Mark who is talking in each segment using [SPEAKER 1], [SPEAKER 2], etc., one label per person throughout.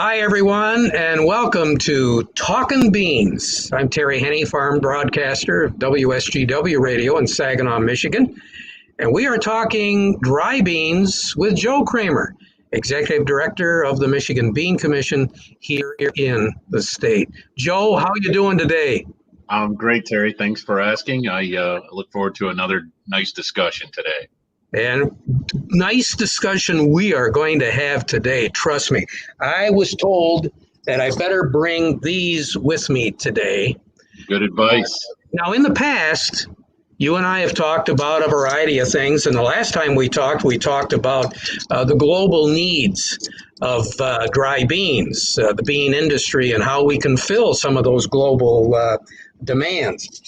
[SPEAKER 1] Hi, everyone, and welcome to Talkin' Beans. I'm Terry Henney, farm broadcaster of WSGW Radio in Saginaw, Michigan, and we are talking dry beans with Joe Kramer, Executive Director of the Michigan Bean Commission here in the state. Joe, how you doing today?
[SPEAKER 2] I'm great, Terry. Thanks for asking. I look forward to another nice discussion today.
[SPEAKER 1] And nice discussion we are going to have today. Trust me. I was told that I better bring these with me today.
[SPEAKER 2] Good advice.
[SPEAKER 1] Now, in the past, you and I have talked about a variety of things. And the last time we talked about the global needs of dry beans, the bean industry, and how we can fill some of those global demands.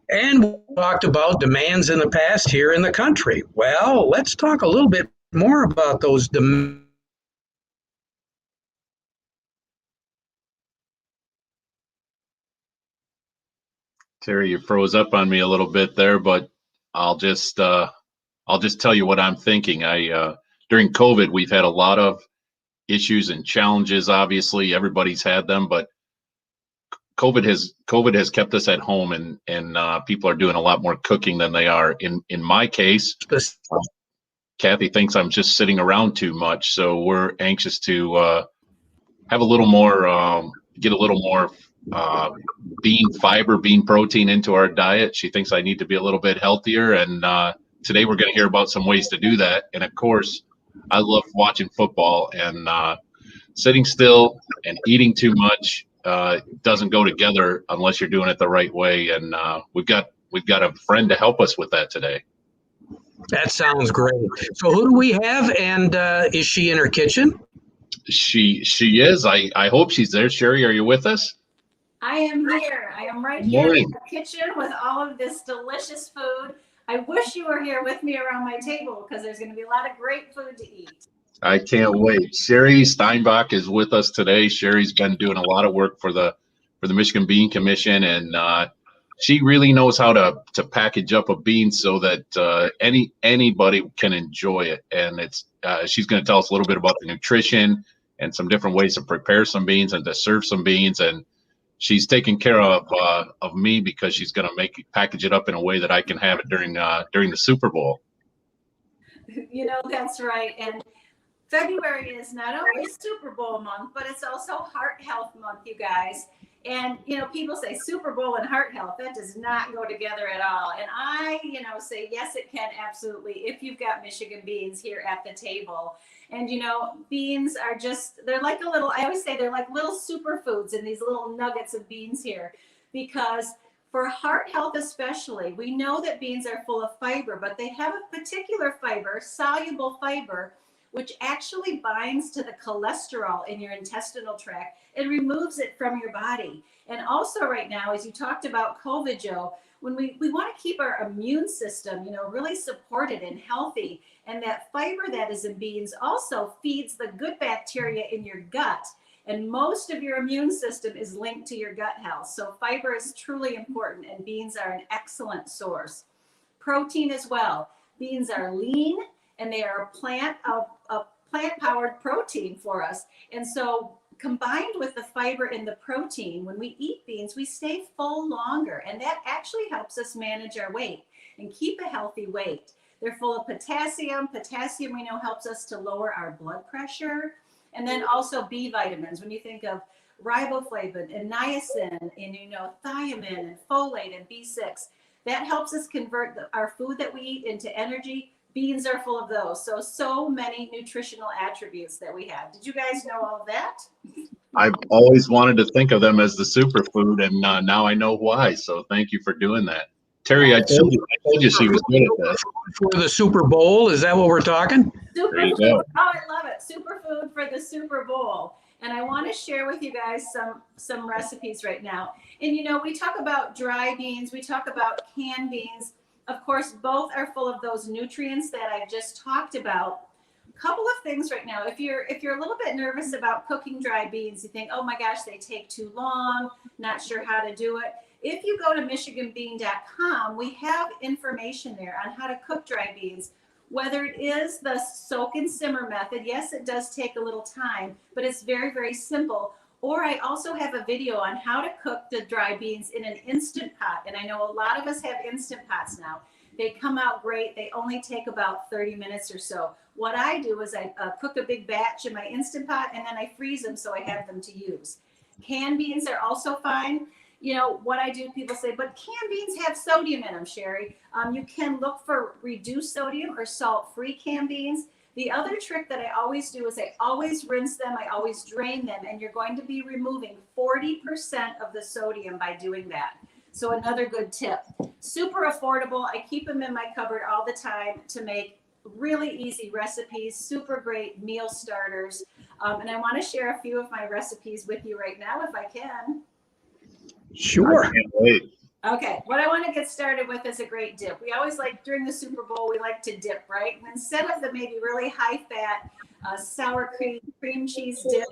[SPEAKER 1] And we talked about demands in the past here in the country. Well, let's talk a little bit more about those demands.
[SPEAKER 2] Terry, you froze up on me a little bit there, but I'll just tell you what I'm thinking. During COVID, we've had a lot of issues and challenges. Obviously, everybody's had them, but COVID has kept us at home, and people are doing a lot more cooking than they are. In my case, Kathy thinks I'm just sitting around too much, so we're anxious to have a little more, get a little more bean fiber, bean protein into our diet. She thinks I need to be a little bit healthier, and today we're going to hear about some ways to do that. And of course, I love watching football, and sitting still and eating too much doesn't go together unless you're doing it the right way. And we've got a friend to help us with that today.
[SPEAKER 1] That sounds great. So who do we have, and is she in her kitchen?
[SPEAKER 2] She is. I hope she's there. Shari, are you with us?
[SPEAKER 3] I am here. I am right here in the kitchen with all of this delicious food. I wish you were here with me around my table because there's going to be a lot of great food to eat.
[SPEAKER 2] I can't wait. Shari Steinbach is with us today. Shari's been doing a lot of work for the Michigan Bean Commission, and she really knows how to package up a bean so that anybody can enjoy it. And she's going to tell us a little bit about the nutrition and some different ways to prepare some beans and to serve some beans. And she's taking care of me because she's going to package it up in a way that I can have it during the Super Bowl.
[SPEAKER 3] You know, that's right. And February is not only Super Bowl month, but it's also Heart Health Month, you guys. And, you know, people say Super Bowl and heart health, that does not go together at all. And I, say, yes, it can, absolutely, if you've got Michigan beans here at the table. And, beans are they're like I always say they're like little superfoods in these little nuggets of beans here. Because for heart health especially, we know that beans are full of fiber, but they have a particular fiber, soluble fiber, which actually binds to the cholesterol in your intestinal tract and removes it from your body. And also right now, as you talked about COVID, Joe, when we want to keep our immune system, really supported and healthy, and that fiber that is in beans also feeds the good bacteria in your gut. And most of your immune system is linked to your gut health. So fiber is truly important, and beans are an excellent source. Protein as well. Beans are lean, and they are a plant-powered protein for us. And so combined with the fiber and the protein, when we eat beans, we stay full longer. And that actually helps us manage our weight and keep a healthy weight. They're full of potassium. Potassium, we know, helps us to lower our blood pressure. And then also B vitamins. When you think of riboflavin and niacin and, thiamine and folate and B6, that helps us convert our food that we eat into energy. Beans are full of those. So many nutritional attributes that we have. Did you guys know all of that?
[SPEAKER 2] I've always wanted to think of them as the superfood, and now I know why. So thank you for doing that. Terry, I told you she was good at that.
[SPEAKER 1] For the Super Bowl, is that what we're talking?
[SPEAKER 3] Superfood. Oh, I love it. Superfood for the Super Bowl. And I want to share with you guys some recipes right now. And, we talk about dry beans. We talk about canned beans. Of course, both are full of those nutrients that I've just talked about. A couple of things right now. If you're a little bit nervous about cooking dry beans, you think, oh my gosh, they take too long, not sure how to do it. If you go to michiganbean.com, we have information there on how to cook dry beans Whether it is the soak and simmer method, yes, it does take a little time, but it's very, very simple. Or I also have a video on how to cook the dry beans in an Instant Pot. And I know a lot of us have Instant Pots now. They come out great. They only take about 30 minutes or so. What I do is I cook a big batch in my Instant Pot, and then I freeze them so I have them to use. Canned beans are also fine. You know, what I do, people say, but canned beans have sodium in them, Shari. You can look for reduced sodium or salt-free canned beans. The other trick that I always do is I always rinse them, I always drain them, and you're going to be removing 40% of the sodium by doing that. So another good tip. Super affordable. I keep them in my cupboard all the time to make really easy recipes, super great meal starters. And I want to share a few of my recipes with you right now if I can.
[SPEAKER 1] Sure.
[SPEAKER 2] I can't wait.
[SPEAKER 3] Okay, what I want to get started with is a great dip. We always like, during the Super Bowl, we like to dip, right? And instead of the maybe really high-fat sour cream cheese dip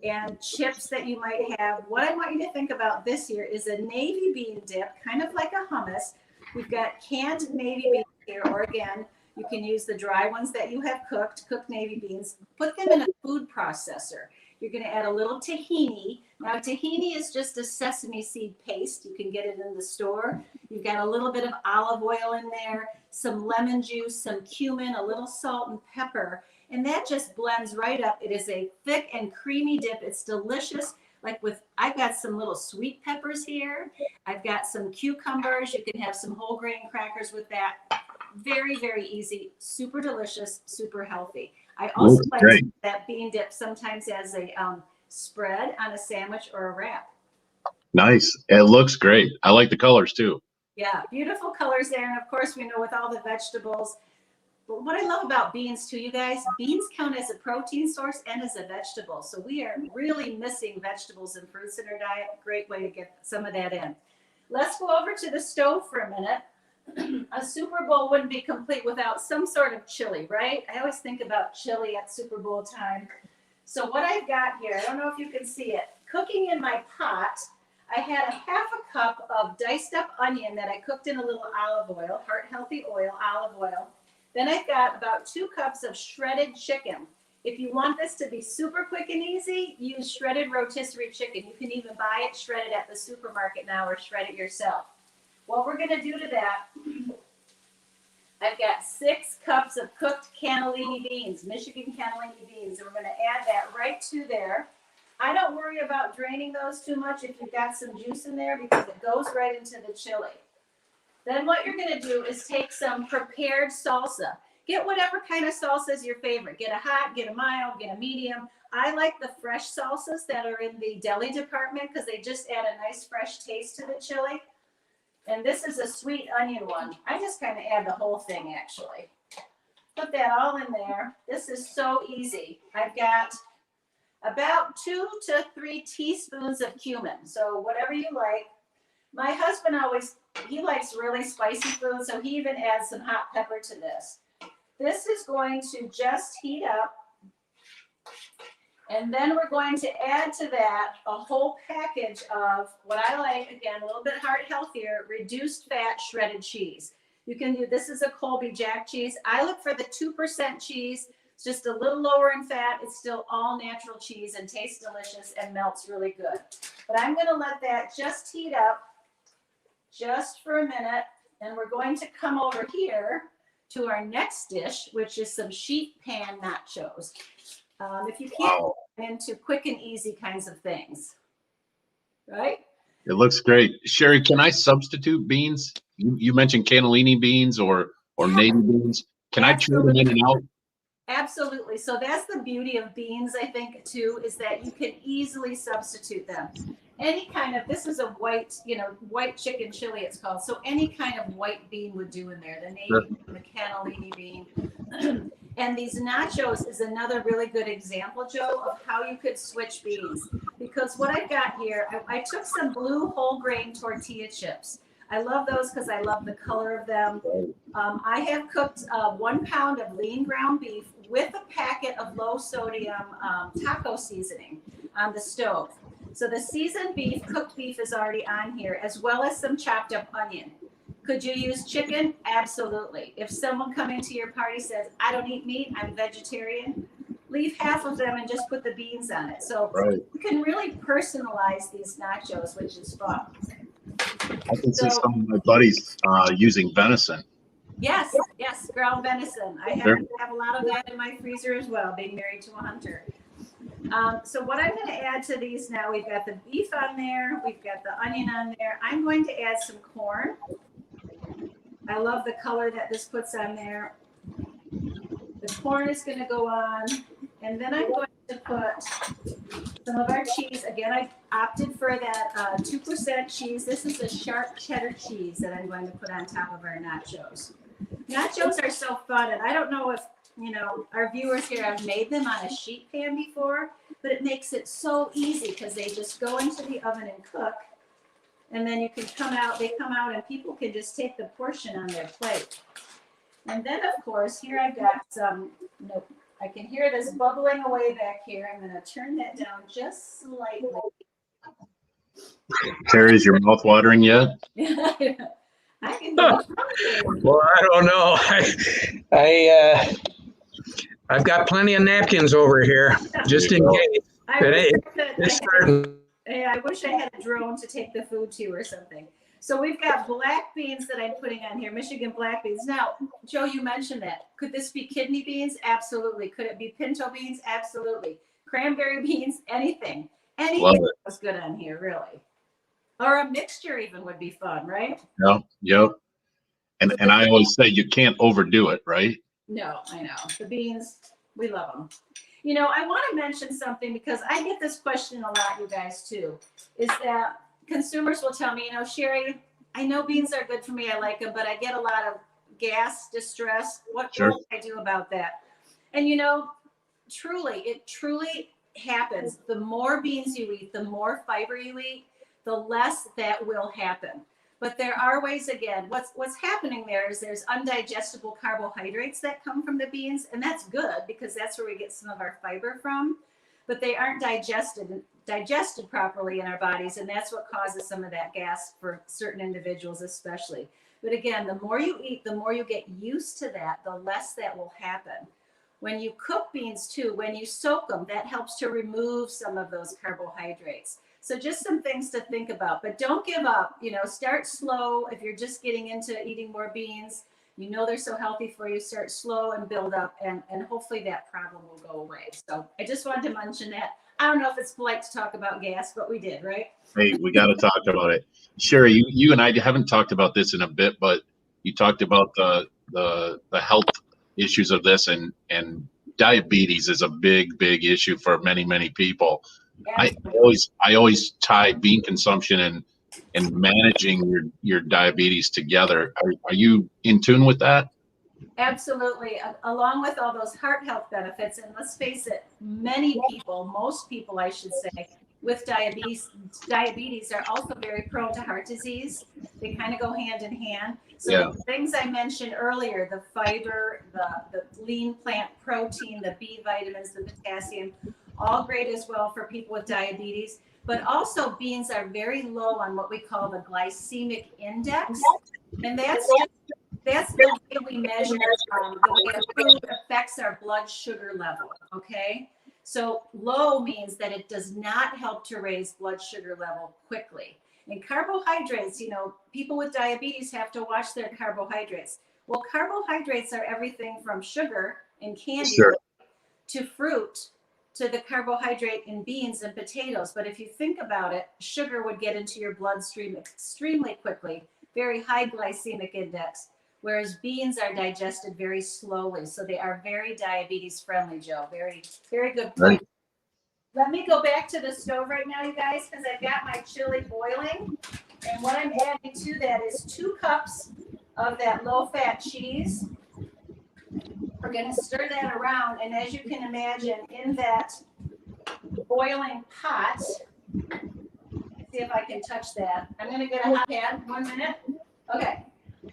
[SPEAKER 3] and chips that you might have, what I want you to think about this year is a navy bean dip, kind of like a hummus. We've got canned navy beans here, or again, you can use the dry ones that you have cooked navy beans, put them in a food processor. You're going to add a little tahini. Now, tahini is just a sesame seed paste. You can get it in the store. You've got a little bit of olive oil in there, some lemon juice, some cumin, a little salt and pepper, and that just blends right up. It is a thick and creamy dip. It's delicious. I've got some little sweet peppers here. I've got some cucumbers. You can have some whole grain crackers with that. Very, very easy, super delicious, super healthy. I also like that bean dip sometimes as a spread on a sandwich or a wrap.
[SPEAKER 2] Nice. It looks great. I like the colors too.
[SPEAKER 3] Yeah, beautiful colors there. And of course, we know with all the vegetables. But what I love about beans too, you guys, beans count as a protein source and as a vegetable. So we are really missing vegetables and fruits in our diet. Great way to get some of that in. Let's go over to the stove for a minute. A Super Bowl wouldn't be complete without some sort of chili, right? I always think about chili at Super Bowl time. So what I've got here, I don't know if you can see it, cooking in my pot, I had a half a cup of diced up onion that I cooked in a little olive oil, heart healthy oil, olive oil. Then I've got about 2 cups of shredded chicken. If you want this to be super quick and easy, use shredded rotisserie chicken. You can even buy it shredded at the supermarket now or shred it yourself. What we're going to do to that, I've got 6 cups of cooked cannellini beans, Michigan cannellini beans, and we're going to add that right to there. I don't worry about draining those too much if you've got some juice in there because it goes right into the chili. Then what you're going to do is take some prepared salsa. Get whatever kind of salsa is your favorite. Get a hot, get a mild, get a medium. I like the fresh salsas that are in the deli department because they just add a nice fresh taste to the chili. And this is a sweet onion one. I just kind of add the whole thing, actually. Put that all in there. This is so easy. I've got about 2 to 3 teaspoons of cumin. So whatever you like. My husband he likes really spicy food, so he even adds some hot pepper to this. This is going to just heat up. And then we're going to add to that a whole package of what I like, again, a little bit heart healthier, reduced fat shredded cheese. You can do, this is a Colby Jack cheese. I look for the 2% cheese. It's just a little lower in fat. It's still all natural cheese and tastes delicious and melts really good. But I'm going to let that just heat up just for a minute. And we're going to come over here to our next dish, which is some sheet pan nachos. If you can't get into quick and easy kinds of things, right?
[SPEAKER 2] It looks great. Shari, can I substitute beans? You mentioned cannellini beans or navy beans. Can I trade them in and out?
[SPEAKER 3] Absolutely. So that's the beauty of beans, I think, too, is that you can easily substitute them. Any kind of, this is a white chicken chili, it's called. So any kind of white bean would do in there, the navy, the cannellini bean. And these nachos is another really good example, Joe, of how you could switch beans. Because what I've got here, I took some blue whole grain tortilla chips. I love those because I love the color of them. I have cooked 1 pound of lean ground beef with a packet of low sodium taco seasoning on the stove. So the seasoned beef, cooked beef is already on here, as well as some chopped up onion. Could you use chicken? Absolutely. If someone coming to your party says, I don't eat meat, I'm vegetarian, leave half of them and just put the beans on it. So you can really personalize these nachos, which is fun.
[SPEAKER 2] I can see some of my buddies using venison.
[SPEAKER 3] Yes, ground venison. I have a lot of that in my freezer as well, being married to a hunter. So what I'm going to add to these now, we've got the beef on there, we've got the onion on there. I'm going to add some corn. I love the color that this puts on there. The corn is going to go on, and then I'm going to put some of our cheese. Again, I opted for that 2% cheese. This is a sharp cheddar cheese that I'm going to put on top of our nachos. Nachos are so fun, and I don't know if our viewers here have made them on a sheet pan before, but it makes it so easy because they just go into the oven and cook, and then they come out and people can just take the portion on their plate. And then, of course, here I've got some, I can hear this bubbling away back here. I'm going to turn that down just slightly.
[SPEAKER 2] Terry, is your mouth watering yet?
[SPEAKER 3] I can hear it.
[SPEAKER 1] Well, I don't know. I've got plenty of napkins over here, just in case.
[SPEAKER 3] I wish I had a drone to take the food to or something. So we've got black beans that I'm putting on here, Michigan black beans. Now, Joe, you mentioned that. Could this be kidney beans? Absolutely. Could it be pinto beans? Absolutely. Cranberry beans? Anything. Anything was good on here, really. Or a mixture even would be fun, right?
[SPEAKER 2] Yep. And I always say you can't overdo it, right?
[SPEAKER 3] No, I know. The beans, we love them. I want to mention something because I get this question a lot, you guys, too, is that consumers will tell me, Shari, I know beans are good for me. I like them, but I get a lot of gas distress. What can I do about that? And, it truly happens. The more beans you eat, the more fiber you eat, the less that will happen. But there are ways, again, what's happening there is there's undigestible carbohydrates that come from the beans, and that's good because that's where we get some of our fiber from, but they aren't digested properly in our bodies, and that's what causes some of that gas for certain individuals especially. But again, the more you eat, the more you get used to that, the less that will happen. When you cook beans too, when you soak them, that helps to remove some of those carbohydrates. So just some things to think about, but don't give up. Start slow. If you're just getting into eating more beans, they're so healthy for you. Start slow and build up, and hopefully that problem will go away. So I just wanted to mention that. I don't know if it's polite to talk about gas, but we did, right?
[SPEAKER 2] Hey, we got to talk about it. Shari, you and I haven't talked about this in a bit, but you talked about the health issues of this, and diabetes is a big issue for many, many people. I always tie bean consumption and managing your diabetes together. Are you in tune with that?
[SPEAKER 3] Absolutely. Along with all those heart health benefits, and let's face it, most people, I should say, with diabetes are also very prone to heart disease. They kind of go hand in hand. So the things I mentioned earlier, the fiber, the lean plant protein, the B vitamins, the potassium, all great as well for people with diabetes. But also beans are very low on what we call the glycemic index. And that's the way we measure the way a food affects our blood sugar level, okay? So low means that it does not help to raise blood sugar level quickly. And carbohydrates, people with diabetes have to watch their carbohydrates. Well, carbohydrates are everything from sugar and candy to fruit to the carbohydrate in beans and potatoes. But if you think about it, sugar would get into your bloodstream extremely quickly, very high glycemic index, whereas beans are digested very slowly. So they are very diabetes friendly, Joe. Very, very good point. Right. Let me go back to the stove right now, you guys, because I've got my chili boiling. And what I'm adding to that is 2 cups of that low-fat cheese. We're going to stir that around. And as you can imagine, in that boiling pot, let's see if I can touch that. I'm going to get a hot pan. 1 minute. Okay.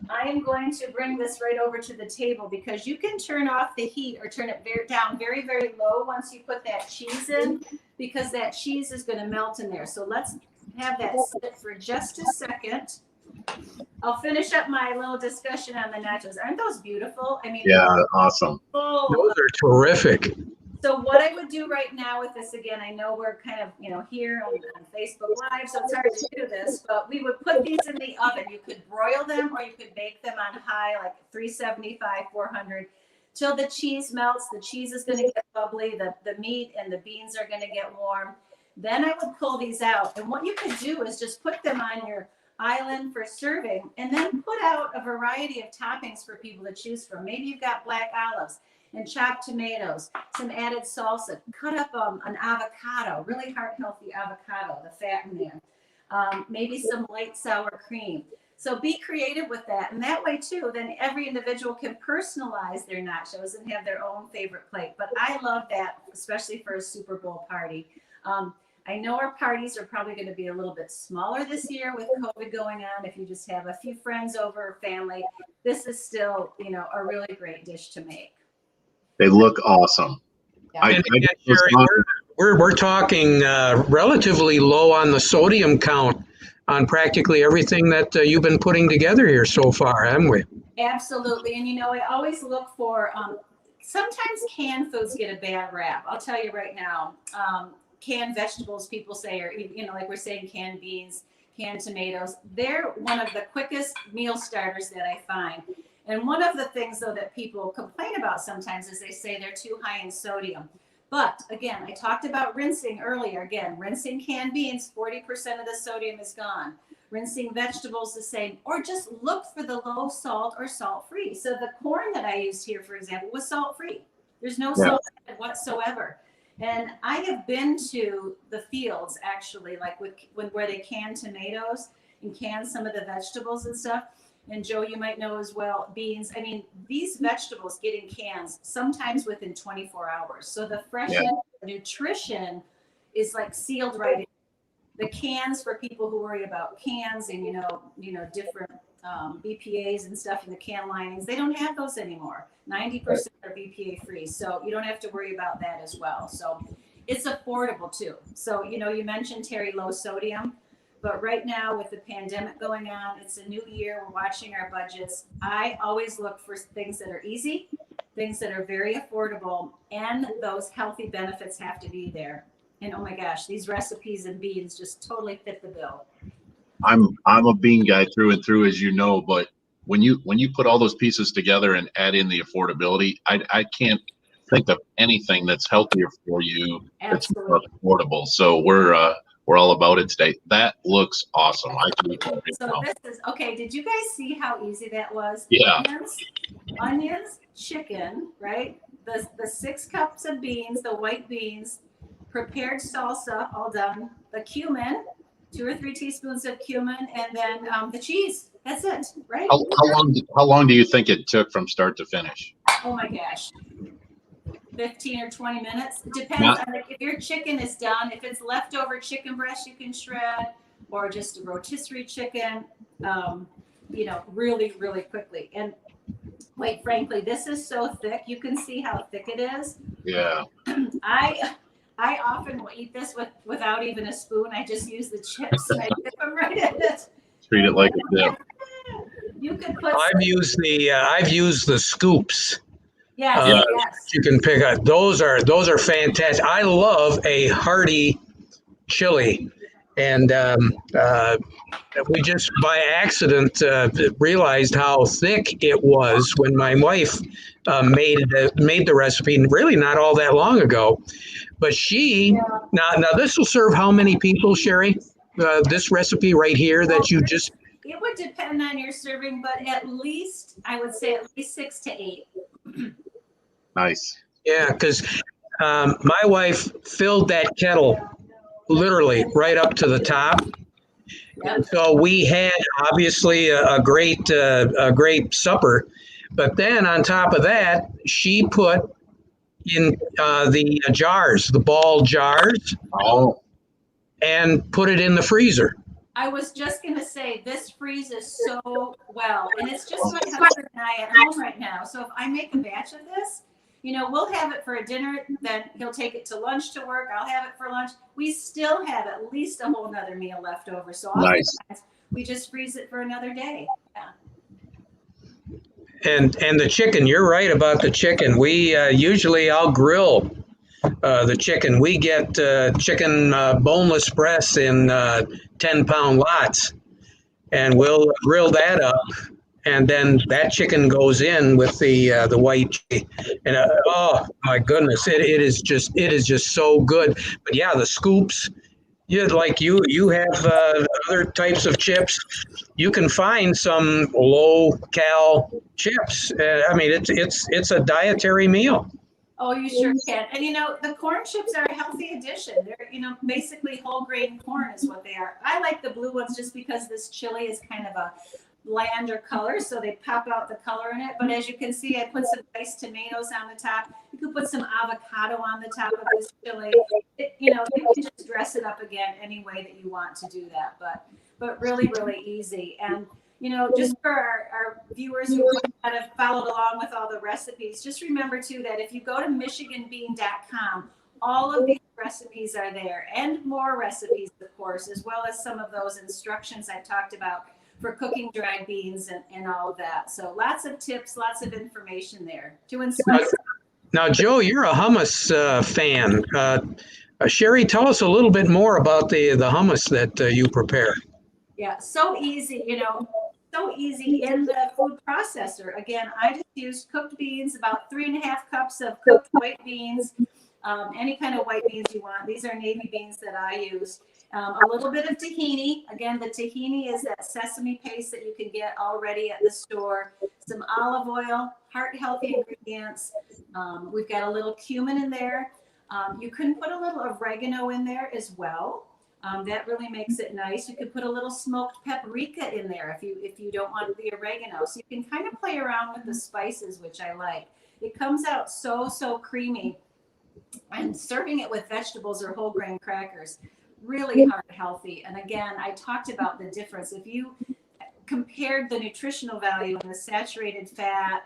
[SPEAKER 3] I am going to bring this right over to the table because you can turn off the heat or turn it down very, very low once you put that cheese in, because that cheese is going to melt in there. So let's have that sit for just a second. I'll finish up my little discussion on the nachos. Aren't those beautiful? I mean,
[SPEAKER 2] Yeah, awesome.
[SPEAKER 1] Those are terrific.
[SPEAKER 3] So what I would do right now with this, again, I know we're kind of, here on Facebook Live, so it's hard to do this, but we would put these in the oven. You could broil them or you could bake them on high, like 375, 400, till the cheese melts. The cheese is going to get bubbly. The meat and the beans are going to get warm. Then I would pull these out. And what you could do is just put them on your island for serving and then put out a variety of toppings for people to choose from. Maybe you've got black olives and chopped tomatoes, some added salsa, cut up an avocado, really heart-healthy avocado, the fat in there, maybe some light sour cream. So be creative with that. And that way, too, then every individual can personalize their nachos and have their own favorite plate. But I love that, especially for a Super Bowl party. I know our parties are probably going to be a little bit smaller this year with COVID going on. If you just have a few friends over or family, this is still, a really great dish to make.
[SPEAKER 2] They look awesome.
[SPEAKER 3] Yeah.
[SPEAKER 1] Sherry, we're talking relatively low on the sodium count on practically everything that you've been putting together here so far, haven't we?
[SPEAKER 3] Absolutely. And I always look for, sometimes canned foods get a bad rap. I'll tell you right now, canned vegetables, people say, or, like we're saying, canned beans, canned tomatoes, they're one of the quickest meal starters that I find. And one of the things, though, that people complain about sometimes is they say they're too high in sodium. But again, I talked about rinsing earlier. Again, rinsing canned beans, 40% of the sodium is gone. Rinsing vegetables the same, or just look for the low salt or salt-free. So the corn that I used here, for example, was salt-free. There's no salt whatsoever. And I have been to the fields, actually, like where they can tomatoes and can some of the vegetables and stuff. And Joe, you might know as well, beans. I mean, these vegetables get in cans sometimes within 24 hours. So the freshness, nutrition is like sealed right in. The cans, for people who worry about cans and, different BPAs and stuff in the can linings, they don't have those anymore. 90% are BPA free. So you don't have to worry about that as well. So it's affordable too. So, you mentioned, Terry, low sodium. But right now, with the pandemic going on, it's a new year. We're watching our budgets. I always look for things that are easy, things that are very affordable, and those healthy benefits have to be there. And oh my gosh, these recipes and beans just totally fit the bill.
[SPEAKER 2] I'm a bean guy through and through, as you know. But when you put all those pieces together and add in the affordability, I can't think of anything that's healthier for you.
[SPEAKER 3] Absolutely.
[SPEAKER 2] That's more affordable. So we're all about it today. That looks awesome.
[SPEAKER 3] So this is okay. Did you guys see how easy that was?
[SPEAKER 2] Yeah.
[SPEAKER 3] Onions, chicken, right? The 6 cups of beans, the white beans, prepared salsa, all done. The cumin, 2 or 3 teaspoons of cumin, and then the cheese. That's it, right?
[SPEAKER 2] How long do you think it took from start to finish?
[SPEAKER 3] Oh my gosh. 15 or 20 minutes. It depends on if your chicken is done. If it's leftover chicken breast, you can shred, or just a rotisserie chicken, really, really quickly. And quite frankly, this is so thick. You can see how thick it is.
[SPEAKER 2] Yeah.
[SPEAKER 3] I often will eat this without even a spoon. I just use the chips and I dip them right in it.
[SPEAKER 2] Treat it like a dip.
[SPEAKER 3] You could put.
[SPEAKER 1] I've used the scoops.
[SPEAKER 3] Yes.
[SPEAKER 1] You can pick up. Those are fantastic. I love a hearty chili, and we just by accident realized how thick it was when my wife made the recipe, really not all that long ago. But now this will serve how many people, Sherry? This recipe right here that you just.
[SPEAKER 3] It would depend on your serving, but at least I would say at least 6 to 8.
[SPEAKER 2] Nice.
[SPEAKER 1] Yeah, because my wife filled that kettle literally right up to the top. And so we had obviously a great supper, but then on top of that, she put in the jars, the ball jars, and put it in the freezer.
[SPEAKER 3] I was just going to say, this freezes so well, and it's just my husband and I at home right now. So if I make a batch of this, we'll have it for a dinner, then he'll take it to lunch to work. I'll have it for lunch. We still have at least a whole nother meal left over. So
[SPEAKER 2] nice.
[SPEAKER 3] We just freeze it for another day.
[SPEAKER 1] And the chicken, you're right about the chicken. We usually I'll grill the chicken. We get chicken boneless breasts in 10-pound lots, and we'll grill that up, and then that chicken goes in with the white chili. And oh my goodness, it is just so good. But yeah, the scoops. Yeah, like you have other types of chips. You can find some low cal chips. I mean, it's a dietary meal.
[SPEAKER 3] Oh, you sure can. And the corn chips are a healthy addition. They're, basically whole grain corn is what they are. I like the blue ones just because this chili is kind of a blander color, so they pop out the color in it. But as you can see, I put some diced tomatoes on the top. You could put some avocado on the top of this chili. You can just dress it up again any way that you want to do that. But really, really easy. And just for our viewers who kind of followed along with all the recipes, just remember too that if you go to michiganbean.com, all of these recipes are there, and more recipes, of course, as well as some of those instructions I talked about for cooking dried beans and all of that. So lots of tips, lots of information there to inspire.
[SPEAKER 1] Now, Joe, you're a hummus fan. Shari, tell us a little bit more about the hummus that you prepare.
[SPEAKER 3] Yeah, so easy, so easy in the food processor. Again, I just use cooked beans, about 3.5 cups of cooked white beans, any kind of white beans you want. These are navy beans that I use. A little bit of tahini. Again, the tahini is that sesame paste that you can get already at the store. Some olive oil, heart-healthy ingredients. We've got a little cumin in there. You can put a little oregano in there as well. That really makes it nice. You could put a little smoked paprika in there if you don't want the oregano. So you can kind of play around with the spices, which I like. It comes out so creamy. And serving it with vegetables or whole grain crackers, really heart healthy. And again, I talked about the difference. If you compared the nutritional value and the saturated fat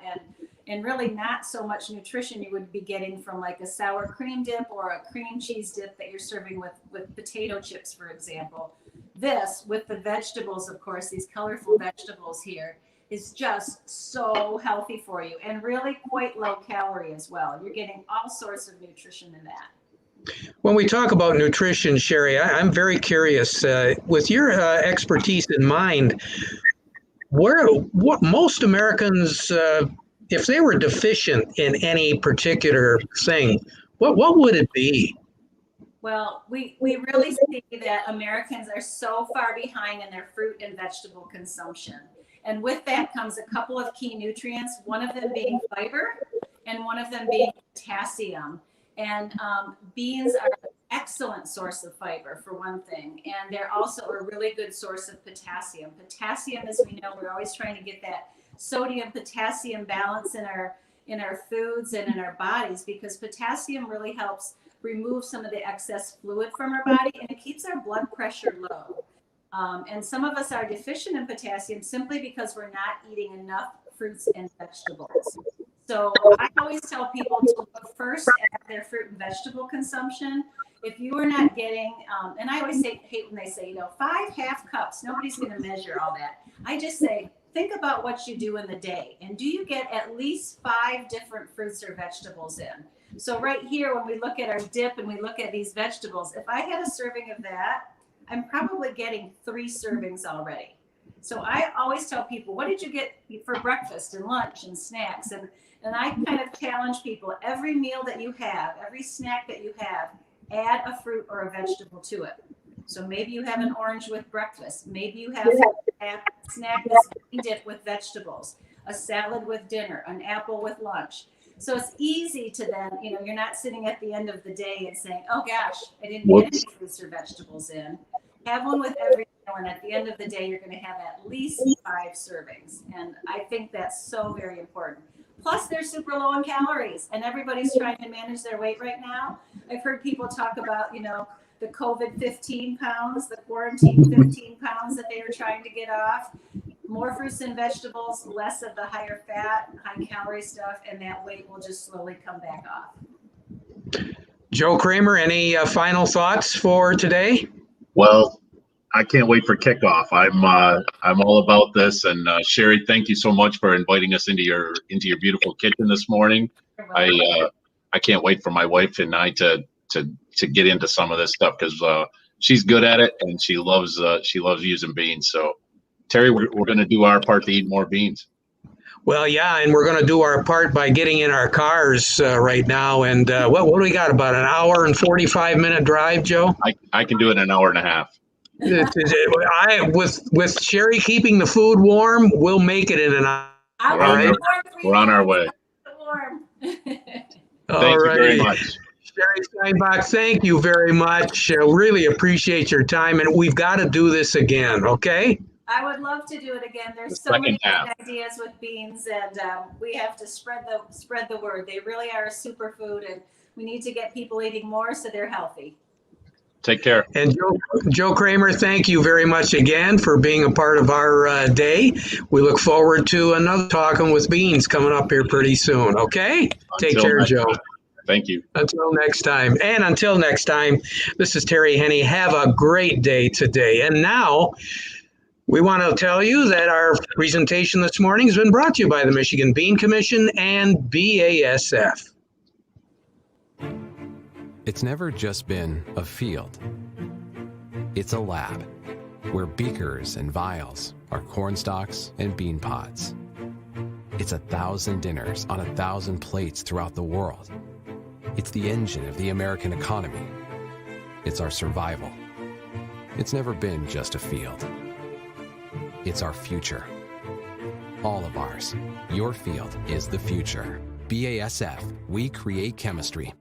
[SPEAKER 3] and really not so much nutrition you would be getting from like a sour cream dip or a cream cheese dip that you're serving with potato chips, for example. This, with the vegetables, of course, these colorful vegetables here, is just so healthy for you and really quite low calorie as well. You're getting all sorts of nutrition in that.
[SPEAKER 1] When we talk about nutrition, Shari, I'm very curious, with your expertise in mind, what most Americans, if they were deficient in any particular thing, what would it be?
[SPEAKER 3] Well, we really see that Americans are so far behind in their fruit and vegetable consumption. And with that comes a couple of key nutrients, one of them being fiber and one of them being potassium. And beans are an excellent source of fiber, for one thing. And they're also a really good source of potassium. Potassium, as we know, we're always trying to get that sodium-potassium balance in our foods and in our bodies, because potassium really helps remove some of the excess fluid from our body, and it keeps our blood pressure low. And some of us are deficient in potassium simply because we're not eating enough fruits and vegetables. So I always tell people to look first at their fruit and vegetable consumption. If you are not getting, and I always hate when they say, 5 half cups, nobody's going to measure all that. I just say, think about what you do in the day. And do you get at least 5 different fruits or vegetables in? So right here, when we look at our dip and we look at these vegetables, if I had a serving of that, I'm probably getting 3 servings already. So I always tell people, what did you get for breakfast and lunch and snacks? And I kind of challenge people, every meal that you have, every snack that you have, add a fruit or a vegetable to it. So maybe you have an orange with breakfast. Maybe you have a snack that's dipped with vegetables, a salad with dinner, an apple with lunch. So it's easy to then, you're not sitting at the end of the day and saying, oh gosh, I didn't get any fruits or vegetables in. Have one with every meal, and at the end of the day, you're going to have at least 5 servings. And I think that's so very important. Plus, they're super low in calories, and everybody's trying to manage their weight right now. I've heard people talk about, the COVID 15 pounds, the quarantine 15 pounds that they were trying to get off. More fruits and vegetables, less of the higher fat, high calorie stuff, and that weight will just slowly come back off.
[SPEAKER 1] Joe Kramer, any final thoughts for today?
[SPEAKER 2] Well, I can't wait for kickoff. I'm all about this. And Shari, thank you so much for inviting us into your beautiful kitchen this morning. I can't wait for my wife and I to get into some of this stuff because she's good at it and she loves using beans. So Terry, we're going to do our part to eat more beans.
[SPEAKER 1] Well, yeah, and we're going to do our part by getting in our cars right now. And what do we got? About an hour and 45-minute drive, Joe?
[SPEAKER 2] I can do it in an hour and a half.
[SPEAKER 1] With Shari keeping the food warm, we'll make it in an hour.
[SPEAKER 2] We're on our way. Thank you very much.
[SPEAKER 1] Shari Steinbach, thank you very much. Really appreciate your time, and we've got to do this again, okay?
[SPEAKER 3] I would love to do it again. There's so many good ideas with beans, and we have to spread the word. They really are a superfood, and we need to get people eating more so they're healthy.
[SPEAKER 2] Take care.
[SPEAKER 1] And Joe Kramer, thank you very much again for being a part of our day. We look forward to another Talking with Beans coming up here pretty soon, okay? Take care, Joe.
[SPEAKER 2] Thank you.
[SPEAKER 1] Until next time. And until next time, this is Terry Henney. Have a great day today. And now, we want to tell you that our presentation this morning has been brought to you by the Michigan Bean Commission and BASF.
[SPEAKER 4] It's never just been a field. It's a lab where beakers and vials are corn stalks and bean pods. It's 1,000 dinners on 1,000 plates throughout the world. It's the engine of the American economy. It's our survival. It's never been just a field. It's our future. All of ours. Your field is the future. BASF, we create chemistry.